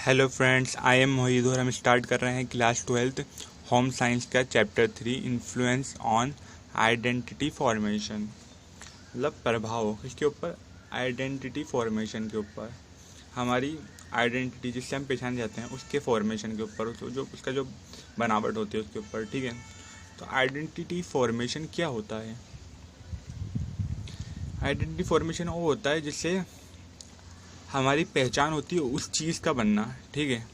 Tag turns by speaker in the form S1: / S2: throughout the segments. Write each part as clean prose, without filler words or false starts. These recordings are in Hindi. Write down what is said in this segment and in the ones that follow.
S1: हेलो फ्रेंड्स, आई एम मोहित और हम स्टार्ट कर रहे हैं क्लास 12th होम साइंस का chapter 3 influence on identity formation. मतलब प्रभाव किसके ऊपर? आइडेंटिटी फॉर्मेशन के ऊपर। हमारी आइडेंटिटी जिससे हम पहचाने जाते हैं उसके फॉर्मेशन के ऊपर, जो उसका जो बनावट होती है उसके ऊपर। ठीक है, तो आइडेंटिटी फॉर्मेशन क्या होता है? आइडेंटिटी फॉर्मेशन वो होता है जिससे हमारी पहचान होती है उस चीज़ का बनना। ठीक है,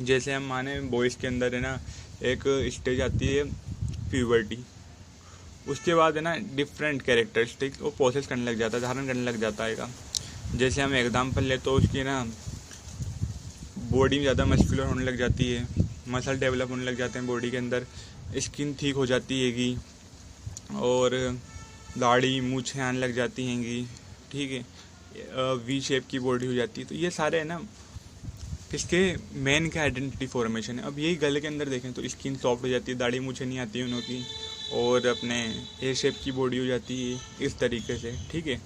S1: जैसे हम माने बॉयज़ के अंदर है ना एक स्टेज आती है प्यूबर्टी, उसके बाद है ना डिफरेंट कैरेक्टरिस्टिक्स वो प्रोसेस करने लग जाता है, धारण करने लग जाता है। जैसे हम एग्जांपल ले तो उसकी ना बॉडी में ज़्यादा मस्कुलर होने लग जाती है, मसल डेवलप होने लग जाते हैं बॉडी के अंदर, स्किन ठीक हो जाती हैगी और दाढ़ी मूछें आने लग जाती हैंगी। ठीक है, वी शेप की बॉडी हो जाती है। तो ये सारे है ना इसके मेन के आइडेंटिटी फॉर्मेशन है। अब यही गले के अंदर देखें तो स्किन सॉफ्ट हो जाती है, दाढ़ी मूछें नहीं आती है उन्हों की, और अपने ए शेप की बॉडी हो जाती है इस तरीके से। ठीक है,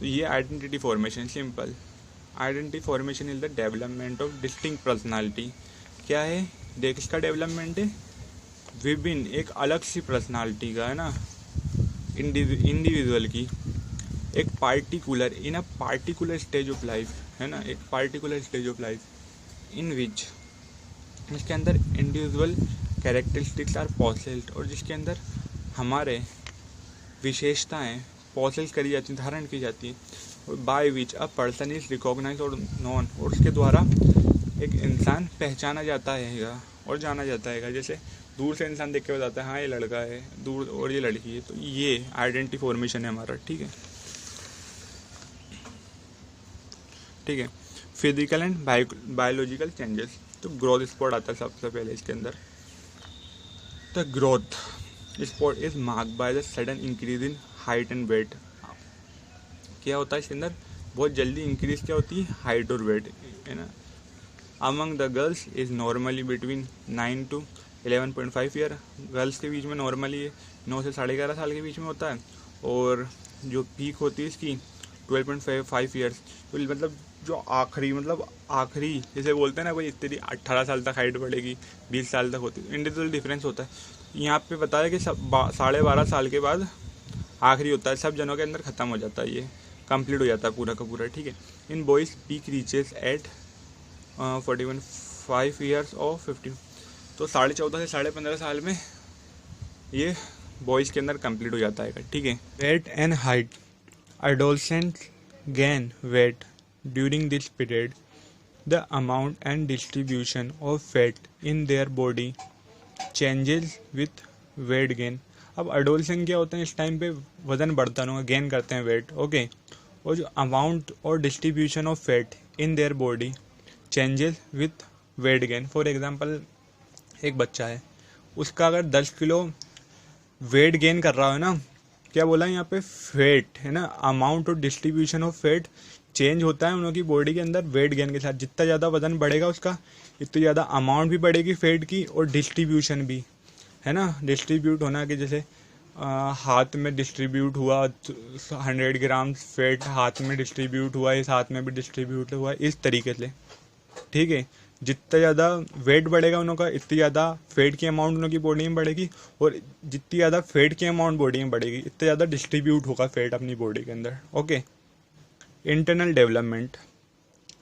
S1: तो ये identity formation simple. Identity formation is the development of distinct personality. क्या है? देख, इसका डेवलपमेंट है विभिन्न एक अलग सी पर्सनालिटी का, है ना, इंडिविजुअल की एक particular in a particular stage of life, है ना, एक particular stage of life in विच इसके अंदर इंडिविजुअल कैरेक्टरिस्टिक्स आर पॉसेस्ड, और जिसके अंदर हमारे विशेषताएं पॉसेस करी जाती हैं, धारण की जाती हैं, और by which a person is recognise और नॉन, और उसके द्वारा एक इंसान पहचाना जाता है और जाना जाता है। जैसे दूर से इंसान देख के बताता है हाँ ये लड़का है, दूर और ये लड़की है। तो ये आइडेंटिटी फॉर्मेशन है हमारा। ठीक है, ठीक है। फिजिकल एंड बायोलॉजिकल चेंजेस, तो ग्रोथ स्पॉट आता है सबसे पहले इसके अंदर। The growth spot is marked by the sudden increase in height and weight. क्या होता है इसके अंदर? बहुत जल्दी इंक्रीज क्या होती है? हाइट और वेट, है ना। Among the girls is normally between 9 to 11.5 year. Girls के बीच में नॉर्मली 9 से 11.5 साल के बीच में होता है, और जो पीक होती है इसकी 12.5 ईयर्स। तो मतलब जो आखिरी जैसे बोलते हैं ना भाई तेरी 18 साल तक हाइट बढ़ेगी, 20 साल तक होती है, इंडिविजुअल डिफरेंस होता है। यहाँ पे बताया कि सब 12.5 साल के बाद आखिरी होता है, सब जनों के अंदर ख़त्म हो जाता है, ये कंप्लीट हो जाता है पूरा का पूरा। ठीक है, in boys peak reaches at 41.5 years और 15। तो 14.5 से 15.5 साल में ये बॉयज़ के अंदर कंप्लीट हो जाता है। ठीक है, weight and height, adolescents gain weight during this period. The amount and distribution of fat in their body changes with weight gain. अब adolescent क्या होते हैं? इस टाइम पे वजन बढ़ता है, गेन करते हैं वेट। ओके, और जो अमाउंट और distribution of fat in their body changes with weight gain. For example, एक बच्चा है, उसका अगर 10 किलो वेट गेन कर रहा है ना, क्या बोला है यहाँ पे? फैट, है ना, अमाउंट और डिस्ट्रीब्यूशन ऑफ फैट चेंज होता है उनकी बॉडी के अंदर वेट गेन के साथ। जितना ज़्यादा वजन बढ़ेगा उसका, इतनी ज़्यादा अमाउंट भी बढ़ेगी फैट की, और डिस्ट्रीब्यूशन भी, है ना, डिस्ट्रीब्यूट होना कि जैसे हाथ में डिस्ट्रीब्यूट हुआ 100 ग्राम फैट हाथ में डिस्ट्रीब्यूट हुआ, इस हाथ में भी डिस्ट्रीब्यूट हुआ, इस तरीके से। ठीक है, जितना ज़्यादा वेट बढ़ेगा उनका, इतनी ज़्यादा फैट की अमाउंट उनकी बॉडी में बढ़ेगी, और जितनी ज़्यादा फैट की अमाउंट बॉडी में बढ़ेगी इतना ज़्यादा डिस्ट्रीब्यूट होगा फैट अपनी बॉडी के अंदर। Okay, internal development,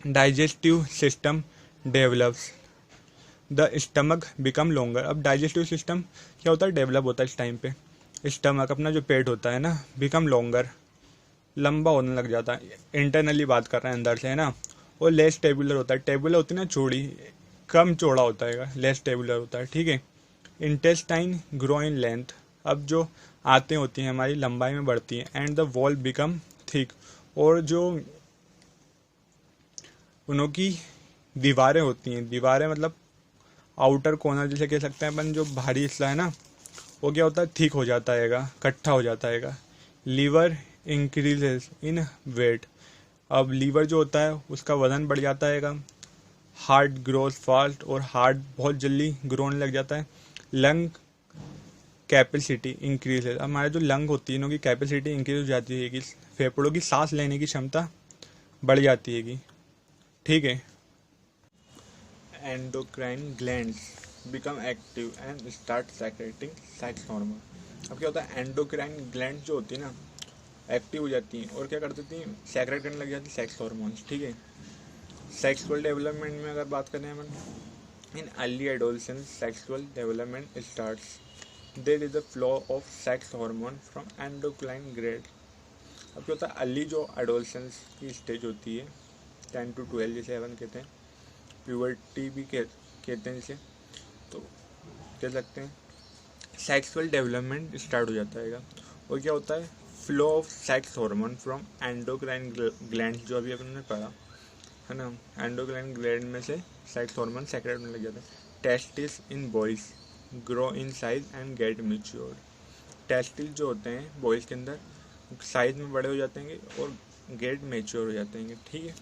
S1: digestive system develops, the stomach become longer. अब डाइजेस्टिव सिस्टम क्या होता है? डेवलप होता है इस टाइम पे। स्टमक अपना जो पेट होता है ना, बिकम लॉन्गर, लंबा होने लग जाता है। इंटरनली बात कर रहे हैं, अंदर से, है ना। और लेस टेबुलर होता है। टेबुलर होती है ना चौड़ी, कम चौड़ा होता है, लेस टेबुलर होता है। ठीक है, इंटेस्टाइन ग्रो इन लेंथ। अब जो आंतें होती हैं हमारी लंबाई में बढ़ती हैं, and the wall become thick, और जो उनकी दीवारें होती हैं, दीवारें मतलब आउटर कॉर्नर जैसे कह सकते हैं अपन, जो बाहरी हिस्सा है ना, वो क्या होता है? थिक हो जाता है, इकट्ठा हो जाता है। Liver increases in weight. अब लीवर जो होता है उसका वजन बढ़ जाता है। हार्ट ग्रोथ फास्ट, और हार्ट बहुत जल्दी ग्रो होने लग जाता है। लंग कैपेसिटी इंक्रीज है। हमारे जो लंग होती है उनकी कैपेसिटी इंक्रीज हो जाती है कि फेफड़ों की सांस लेने की क्षमता बढ़ जाती है। ठीक है, endocrine glands become active and start secreting sex hormone. अब क्या होता है, एंडोक्राइन ग्लैंड जो होती है ना एक्टिव हो जाती हैं और क्या कर देती हैं, सेक्रेट करने लग जाती है सेक्स हार्मोन्स। ठीक है, सेक्सुअल डेवलपमेंट में अगर बात करें अपन, in early adolescence sexual development starts, there is a flow of sex hormone from endocrine gland. अब क्या होता है, अर्ली जो एडोलसेंस की स्टेज होती है 10 to 12 जैसे अपन कहते हैं, प्यूबर्टी भी कहते हैं इसे, तो कह सकते हैं सेक्सुअल डेवलपमेंट स्टार्ट हो जाता है। और क्या होता है, flow of sex hormone from endocrine gland, जो अभी अपन ने पढ़ा है ना, एंडोक्राइन ग्लैंड में से सेक्स हार्मोन सेक्रेट होने लग जाता है। Testis in boys grow in size and get mature. Testis जो होते हैं बॉयज के अंदर साइज में बड़े हो जाते हैं और गेट मैच्योर हो जाते हैं। ठीक है,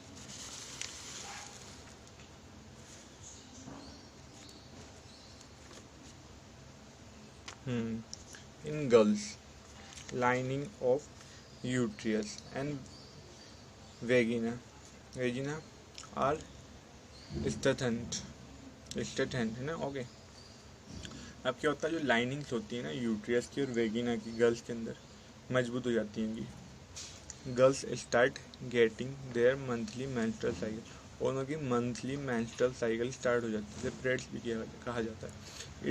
S1: in girls, lining of uterus and vagina are strengthened है ना। ओके, अब क्या होता है, जो लाइनिंग्स होती है ना यूट्रियस की और वेगिना की गर्ल्स के अंदर मजबूत हो जाती हैं। Girls start getting there monthly menstrual cycle, और उनकी मंथली मेंस्ट्रुअल साइकिल स्टार्ट हो जाती है, पीरियड्स भी कहा जाता है।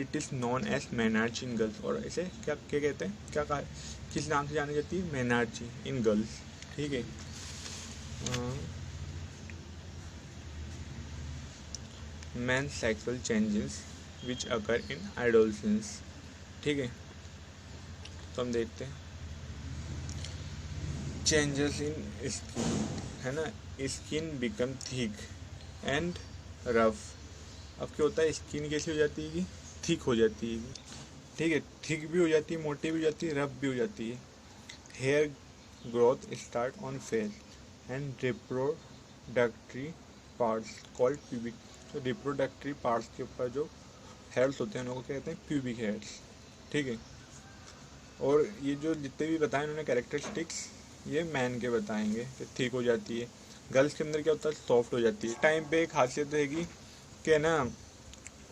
S1: It is known as menarche in girls, और इसे क्या क्या कहते हैं, क्या कहा, किस नाम से जानी जाती है, मेनार्ची इन गर्ल्स। ठीक है, main sexual changes which occur in adolescence. ठीक है, तो हम देखते हैं चेंजेस इन स्किन है ना, skin become thick and rough. अब क्या होता है, स्किन कैसी हो जाती है कि थिक हो जाती है। ठीक है, थिक भी हो जाती है, मोटी भी हो जाती है, रफ भी हो जाती है। Hair growth start on face and reproductory parts called pubic. तो रिप्रोडक्टरी पार्ट्स के ऊपर जो हेयर्स होते हैं उनको कहते हैं प्यूबिक हेयर्स। ठीक है, और ये जो जितने भी बताए उन्होंने कैरेक्टरिस्टिक्स, ये मैन के बताएंगे कि ठीक हो जाती है। गर्ल्स के अंदर क्या होता है, सॉफ्ट हो जाती है। टाइम पे एक खासियत रहेगी कि ना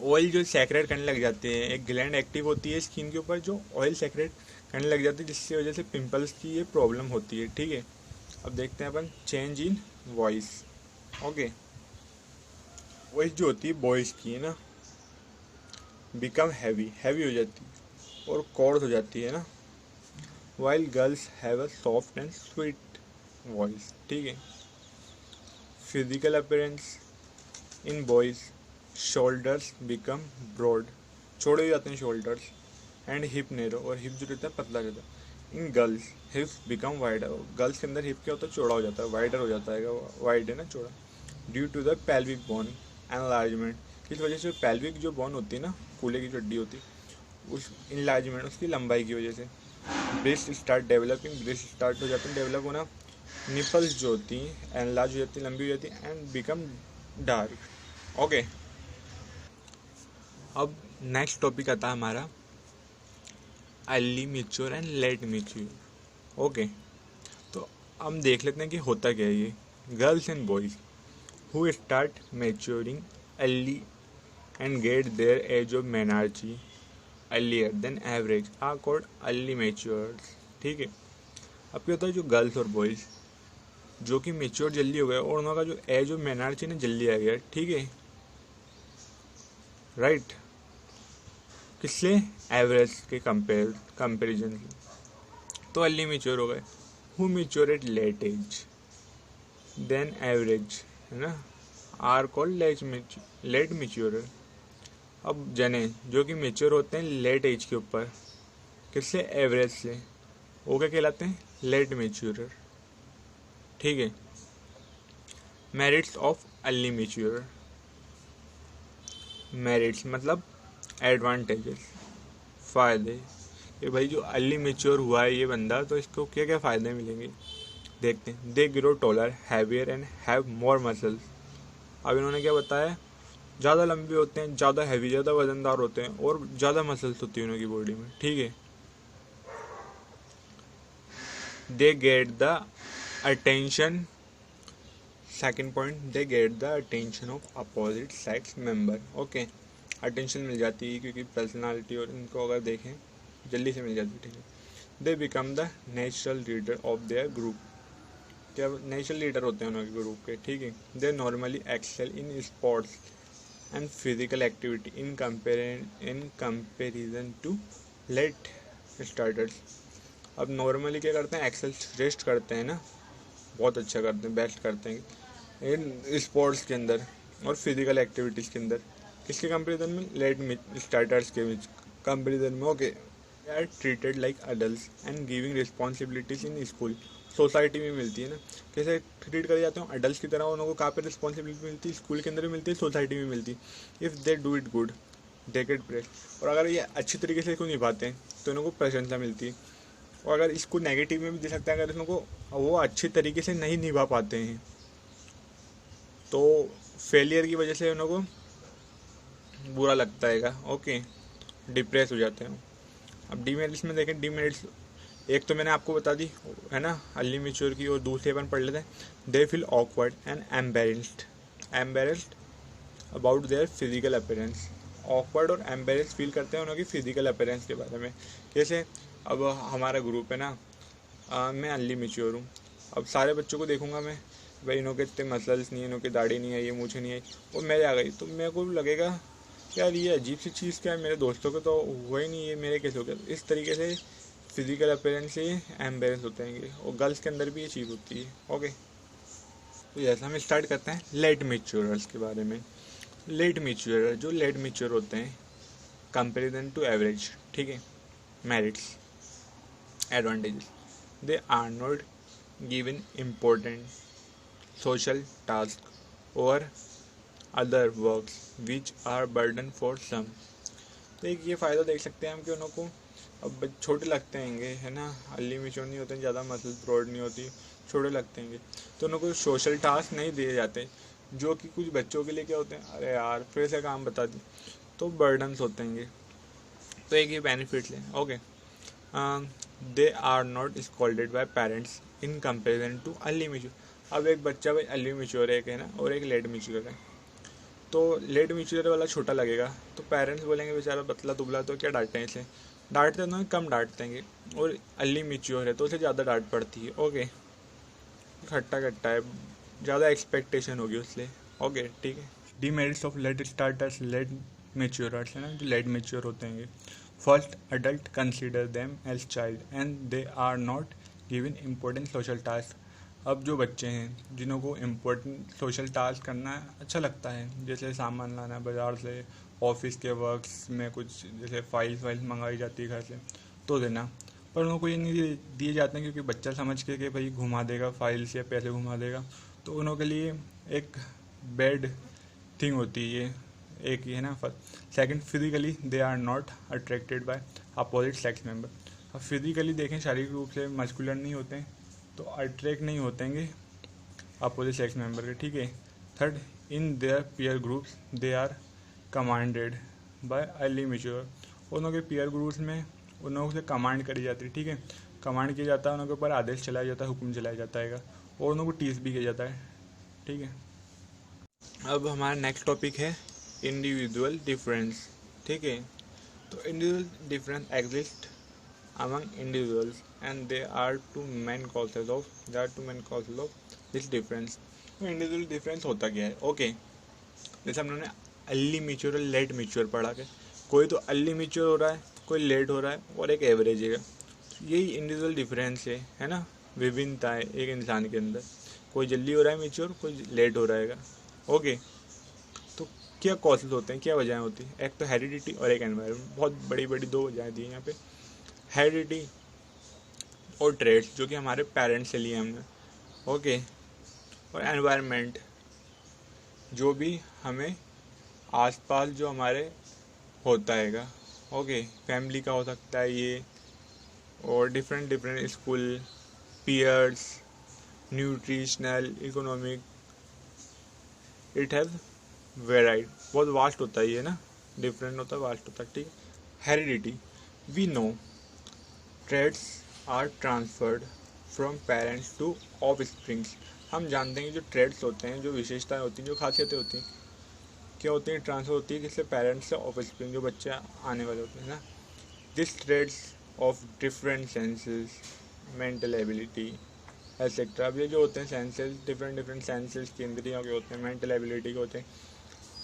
S1: ऑयल जो सेक्रेट करने लग जाते हैं, एक ग्लैंड एक्टिव होती है स्किन के ऊपर जो ऑयल सेक्रेट करने लग जाती है, जिसकी वजह से पिंपल्स की ये प्रॉब्लम होती है। ठीक है, अब देखते हैं अपन change in voice. Okay, voice जो होती है बॉयज की है ना, बिकम हैवी हो जाती है और कोर्स हो जाती है ना, while girls have a soft and sweet voice। ठीक है, physical appearance in boys, shoulders become broad, छोड़े हो जाते हैं shoulders, and hip narrow, और hip जो रहता है पतला रहता है। in girls hips become wider, girls के अंदर hip क्या होता है, चौड़ा हो जाता है, wider हो जाता है, wide है ना, चौड़ा, due to the pelvic bone enlargement, किस वजह से pelvic जो bone होती है ना, कूल्हे की जो हड्डी होती है, उस enlargement उसकी लंबाई की वजह से। Breast start developing, breast start हो जाते हैं डेवलप होना। निपल्स जो होती हैं एनलार्ज हो जाती हैं, लंबी हो जाती हैं, एंड बिकम डार्क। ओके, अब नेक्स्ट टॉपिक आता है हमारा early mature and let mature. Okay, तो हम देख लेते हैं कि होता क्या है ये। Girls and boys who start maturing early and get their age of menarche earlier than average are called early matures। ठीक है, अब क्या होता है, जो गर्ल्स और बॉयज जो कि मेच्योर जल्दी हो गए और उनका जो एज ऑफ मेनार्ची ना जल्दी आ गया। ठीक है, राइट, किससे, एवरेज के कंपेरिजन तो अर्ली मेच्योर हो गए। Who mature at late age than average है ना, आर कॉल्ड लेट मेच्योर। अब जने जो कि मेच्योर होते हैं लेट एज के ऊपर, किससे, एवरेज से, वो क्या कहलाते हैं, लेट मेच्योर। ठीक है, merits of early mature, merits मतलब एडवांटेजेस, फ़ायदे, कि भाई जो अर्ली मेच्योर हुआ है ये बंदा, तो इसको क्या क्या फ़ायदे मिलेंगे देखते हैं। They grow taller heavier and have more muscles. अब इन्होंने क्या बताया, ज़्यादा लंबे होते हैं, ज़्यादा हैवी, ज़्यादा वजनदार होते हैं और ज़्यादा मसल्स होती है उनकी बॉडी में। ठीक है, they get the attention second point, they get the attention of opposite sex member. Okay, attention मिल जाती है क्योंकि पर्सनालिटी और इनको अगर देखें जल्दी से मिल जाती है, ठीक है। They become the natural leader of their group, क्या नेचुरल लीडर होते हैं उनके ग्रुप के, ठीक है। They normally excel in sports and physical activity in comparison to late starters. अब नॉर्मली क्या करते हैं, एक्सेल श्रेष्ठ करते हैं ना, बहुत अच्छा करते हैं, बेस्ट करते हैं इन स्पोर्ट्स के अंदर और फिजिकल एक्टिविटीज़ के अंदर। किसके कंपेरिजन में, लेट स्टार्टर्स के कंपेरिजन में। Okay, they are treated like adult and giving responsibilities in school. Society में मिलती है ना, कैसे ट्रीट करे जाते हैं अडल्ट की तरह, उनको कहाँ पे रिस्पॉन्सिबिलिटी मिलती है, स्कूल के अंदर भी मिलती है, सोसाइटी में मिलती है। If they do it good they get praise, और अगर ये अच्छी तरीके से इसको निभाते हैं तो इनको प्रशंसा मिलती है। और अगर इसको नेगेटिव में भी दे सकते हैं, अगर इनको वो अच्छी तरीके से नहीं निभा पाते हैं तो फेलियर की वजह से उनको बुरा लगता है। ओके, डिप्रेस हो जाते हैं। अब डीमेरिट्स में देखें, डीमेरिट्स एक तो मैंने आपको बता दी है ना, अर्ली मैच्योर की, और दूसरे अपन पढ़ लेते हैं। They feel awkward and embarrassed about their physical appearance. Awkward और एम्बेरेस फील करते हैं उनकी फिजिकल अपीयरेंस के बारे में। जैसे अब हमारा ग्रुप है ना, मैं अर्ली मैच्योर हूँ, अब सारे बच्चों को देखूंगा मैं, भाई इन्हों के इतने मसल्स नहीं है, इन्हों की दाढ़ी नहीं है, ये मूछें नहीं आई, वो मेरे आ गई, तो मेरे को लगेगा यार ये अजीब सी चीज़ क्या है, मेरे दोस्तों के तो हुआ ही नहीं, ये मेरे कैसे हो गया। इस तरीके से फिजिकल अपीयरेंस से एम्बेरेंस होते हैं, और गर्ल्स के अंदर भी ये चीज़ होती है। ओके, तो जैसा हम स्टार्ट करते हैं लेट मैच्योरर्स के बारे में। लेट मैच्योरर, जो लेट मैच्योर होते हैं कंपेरिजन टू एवरेज, ठीक है, merits advantages, they are not given important social task और other works which are burden for some. तो एक ये फ़ायदा देख सकते हैं हम कि उनको अब छोटे लगते हैंगे है ना, अर्ली मैच्योर नहीं होते हैं, ज़्यादा मसल ब्रॉड नहीं होती, छोटे लगते हैंगे, तो उनको सोशल टास्क नहीं दिए जाते, जो कि कुछ बच्चों के लिए क्या होते हैं, अरे यार फिर से काम बता दी, तो बर्डन्स होते हैं। तो एक ये बेनिफिट्स हैं। Okay, they are not scolded by parents in comparison to early mature. अब एक बच्चा भाई अर्ली मैच्योर एक है ना, और एक लेट मैच्योर है, तो लेट मैच्योर वाला छोटा लगेगा, तो पेरेंट्स बोलेंगे बेचारा पतला दुबला, तो क्या डांटें इसे, डांटते तो कम डांटेंगे, और अर्ली मैच्योर है तो उसे ज़्यादा डांट पड़ती है। ओके, खट्टा खट्टा है, ज़्यादा एक्सपेक्टेशन होगी उससे। ओके, ठीक है। Demerits of late starters, late maturers है ना, जो लेट मैच्योर होते हैं। First, adult consider them as child and they are not given important social task. अब जो बच्चे हैं जिन्हों को इम्पोर्टेंट सोशल टास्क करना अच्छा लगता है, जैसे सामान लाना बाज़ार से, ऑफिस के वर्क्स में कुछ जैसे फाइल्स मंगाई जाती है घर से, तो देना, पर उनको ये नहीं दिए जाते हैं क्योंकि बच्चा समझ के कि भाई घुमा देगा फाइल्स या पैसे घुमा देगा, तो उनों के लिए एक बैड थिंग होती है ये, एक ये है ना। First, second, physically they are not attracted by opposite sex member. अब फिजिकली देखें शारीरिक रूप से मस्कुलर नहीं होते हैं, तो अट्रैक्ट नहीं होतेंगे अपोजिट सेक्स मेंबर के, ठीक है। Third, in their peer groups they are commanded by early mature. उनके पीयर ग्रुप्स में उन से कमांड करी जाती है, ठीक है, कमांड किया जाता है, उनके ऊपर आदेश चलाया जाता है, हुक्म चलाया जाता है, और उनको टीस भी किया जाता है, ठीक है। अब हमारा नेक्स्ट टॉपिक है इंडिविजुअल डिफरेंस, ठीक है। तो individual difference exist among individuals and there are two main causes of this difference। तो इंडिविजुअल डिफरेंस होता क्या है? ओके, जैसे हमने अर्ली मैच्योर और लेट मैच्योर पढ़ा के, कोई तो अर्ली मैच्योर हो रहा है, कोई लेट हो रहा है, और एक एवरेज है। यही इंडिविजुअल डिफरेंस है ना, विभिन्नता है एक इंसान के अंदर, कोई जल्दी हो रहा है मैच्योर, कोई लेट हो रहेगा। ओके, तो क्या कॉजेज होते हैं, क्या वजह होती है? एक तो हेरिडिटी और एक एनवायरनमेंट। बहुत बड़ी बड़ी दो वजहें दी हैं यहाँ पे, हेरिडिटी और ट्रेड्स जो कि हमारे पेरेंट्स से लिए हमने। ओके, और एनवायरनमेंट जो भी हमें आसपास जो हमारे होता हैगा। ओके, फैमिली का हो सकता है ये, और different school, peers, nutritional, economic, it has varied, बहुत वास्ट होता है ये ना, डिफरेंट होता है, वास्ट होता है, ठीक है। Heredity, we know trades are transferred from parents to offsprings. हम जानते हैं कि जो ट्रेड्स होते हैं, जो विशेषताएं होती हैं, जो खासियतें होती हैं, क्या होती है, ट्रांसफर होती है किससे, पेरेंट्स से ऑफस्प्रिंग, जो बच्चे आने वाले होते हैं ना। This trades of different senses, mental ability etcetera. अब ये जो होते हैं सेंसेस, डिफरेंट सेंसेस के इंद्रियों के होते हैं, मेंटल एबिलिटी के होते हैं।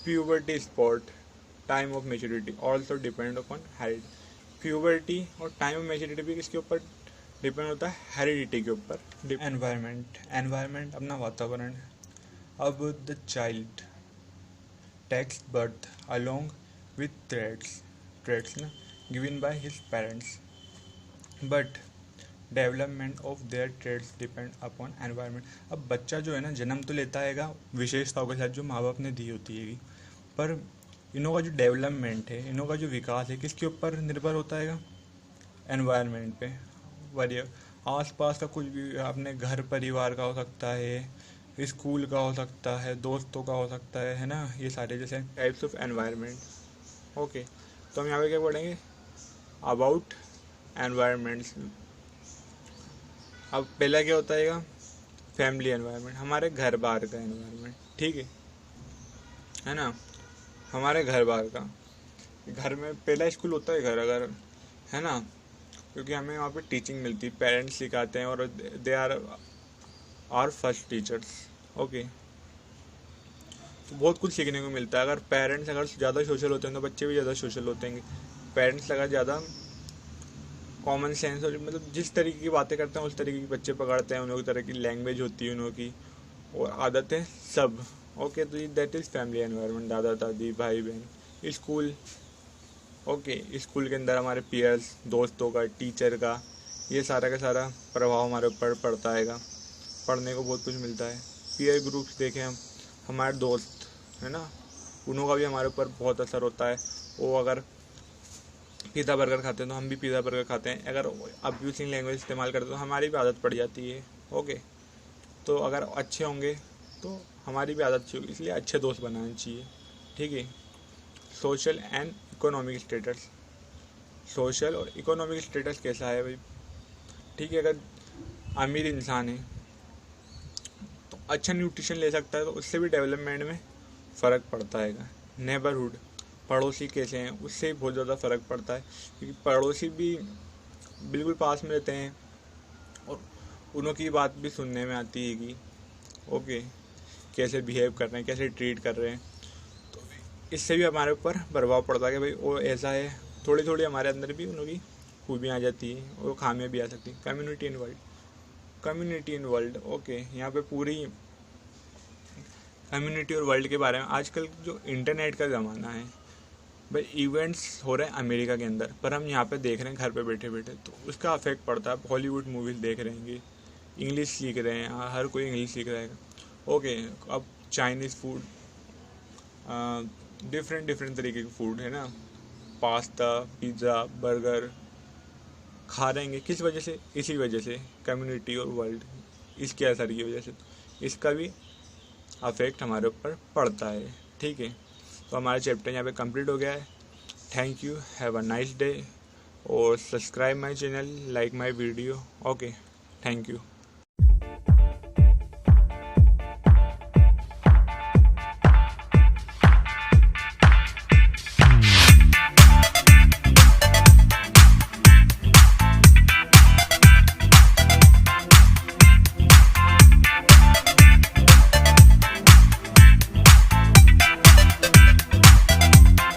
S1: Puberty spot, time of maturity also depend upon heredity. Puberty और टाइम ऑफ मेच्योरिटी भी किसके ऊपर डिपेंड होता है, हेरिडिटी के ऊपर। एनवायरनमेंट, एनवायरनमेंट अपना वातावरण है। अब the child takes birth along with traits ना given by his parents, but development of their traits depend upon environment. अब बच्चा जो है ना जन्म तो लेता है विशेषताओं के साथ जो माँ बाप ने दी होती है, पर इनों का जो डेवलपमेंट है, इनों का जो विकास है, किसके ऊपर निर्भर होता है, एनवायरनमेंट पे। वरिय आस पास का कुछ भी, अपने घर परिवार का हो सकता है, स्कूल का हो सकता है, दोस्तों का हो सकता है ना, ये सारे जैसे टाइप्स ऑफ एनवायरनमेंट। ओके, तो हम यहाँ पे क्या पढ़ेंगे, अबाउट एनवायरनमेंट्स। अब पहला क्या होता है, फैमिली एनवायरनमेंट, हमारे घर बाहर का एनवायरनमेंट, ठीक है ना, हमारे घर बाहर का। घर में पहला स्कूल होता है घर, अगर है ना, क्योंकि हमें वहाँ पे टीचिंग मिलती है, पेरेंट्स सिखाते हैं और they are first teachers. Okay, तो बहुत कुछ सीखने को मिलता है। अगर पेरेंट्स अगर ज़्यादा सोशल होते हैं तो बच्चे भी ज़्यादा सोशल होते हैं। पेरेंट्स अगर ज़्यादा कॉमन सेंस और मतलब जिस तरीके की बातें करते हैं उस तरीके के बच्चे पकड़ते हैं, उन्होंने तरह की लैंग्वेज होती है उन्हों की, और आदतें सब। ओके, तो दैट इज़ फैमिली एनवायरनमेंट, दादा दादी भाई बहन। स्कूल, ओके, स्कूल के अंदर हमारे पीयर्स, दोस्तों का, टीचर का, ये सारा का सारा प्रभाव हमारे ऊपर पड़ता है। पढ़ने को बहुत कुछ मिलता है। पीयर ग्रुप्स देखें हम, हमारे दोस्त है ना, उनका भी हमारे ऊपर बहुत असर होता है। वो अगर पिज़्ज़ा बर्गर खाते हैं तो हम भी पिज़्ज़ा बर्गर खाते हैं। अगर अब्यूसिंग लैंग्वेज इस्तेमाल करते हैं तो हमारी भी आदत पड़ जाती है। ओके, तो अगर अच्छे होंगे तो हमारी भी आदत अच्छी होगी, इसलिए अच्छे दोस्त बनाने चाहिए, ठीक है। Social and economic status, social और इकोनॉमिक स्टेटस कैसा है भाई, ठीक है। अगर अमीर इंसान है तो अच्छा न्यूट्रिशन ले सकता है, तो उससे भी डेवलपमेंट में फ़र्क पड़ता है। नेबरहुड, पड़ोसी कैसे हैं, उससे बहुत ज़्यादा फ़र्क पड़ता है, क्योंकि पड़ोसी भी बिल्कुल पास में रहते हैं और उनकी बात भी सुनने में आती है कि ओके कैसे बिहेव कर रहे हैं, कैसे ट्रीट कर रहे हैं। तो इससे भी हमारे ऊपर प्रभाव पड़ता है कि भाई वो ऐसा है। थोड़ी थोड़ी हमारे अंदर भी उनकी खूबियाँ आ जाती है और खामियाँ भी आ सकती हैं। कम्युनिटी इन वर्ल्ड, ओके, यहाँ पे पूरी कम्युनिटी और वर्ल्ड के बारे में। आजकल जो इंटरनेट का ज़माना है भाई, इवेंट्स हो रहे हैं अमेरिका के अंदर, पर हम यहाँ पे देख रहे हैं घर पे बैठे बैठे, तो उसका अफेक्ट पड़ता है। हॉलीवुड मूवीज़ देख रहे हैं, इंग्लिश सीख रहे हैं, हर कोई इंग्लिश सीख रहा है। ओके, अब चाइनीज़ फूड, डिफरेंट तरीके के फूड है ना, पास्ता, पिज़्ज़ा, बर्गर खा रहेंगे, किस वजह से, इसी वजह से कम्युनिटी और वर्ल्ड, इसके असर की वजह से इसका भी अफेक्ट हमारे ऊपर पड़ता है, ठीक है। तो हमारा चैप्टर यहाँ पे कंप्लीट हो गया है। Thank you, have a nice day, और subscribe my channel, like my video. Okay, thank you.